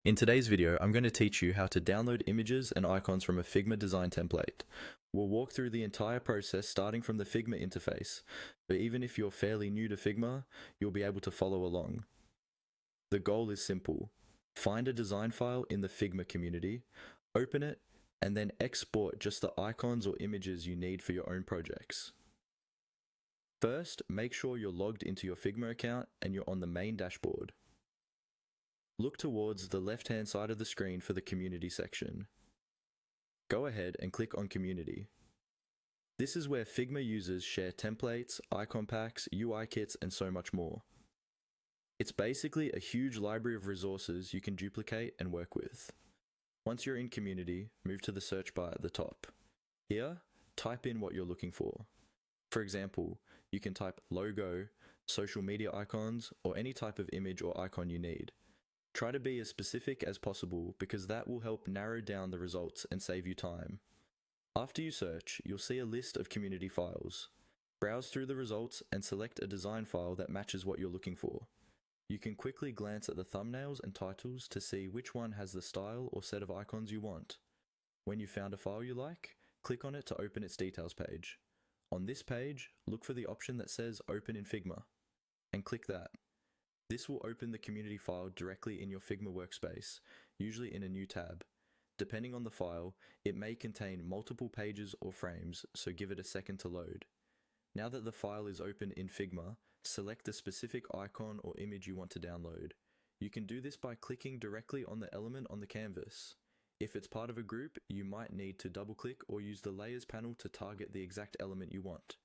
In today's video, I'm going to teach you how to download images and icons from a Figma design template. We'll walk through the entire process starting from the Figma interface, but even if you're fairly new to Figma, you'll be able to follow along. The goal is simple. Find a design file in the Figma community, open it, and then export just the icons or images you need for your own projects. First, make sure you're logged into your Figma account and you're on the main dashboard. Look towards the left-hand side of the screen for the Community section. Go ahead and click on Community. This is where Figma users share templates, icon packs, UI kits, and so much more. It's basically a huge library of resources you can duplicate and work with. Once you're in Community, move to the search bar at the top. Here, type in what you're looking for. For example, you can type logo, social media icons, or any type of image or icon you need. Try to be as specific as possible because that will help narrow down the results and save you time. After you search, you'll see a list of community files. Browse through the results and select a design file that matches what you're looking for. You can quickly glance at the thumbnails and titles to see which one has the style or set of icons you want. When you've found a file you like, click on it to open its details page. On this page, look for the option that says Open in Figma, and click that. This will open the community file directly in your Figma workspace, usually in a new tab. Depending on the file, it may contain multiple pages or frames, so give it a second to load. Now that the file is open in Figma, select the specific icon or image you want to download. You can do this by clicking directly on the element on the canvas. If it's part of a group, you might need to double-click or use the Layers panel to target the exact element you want.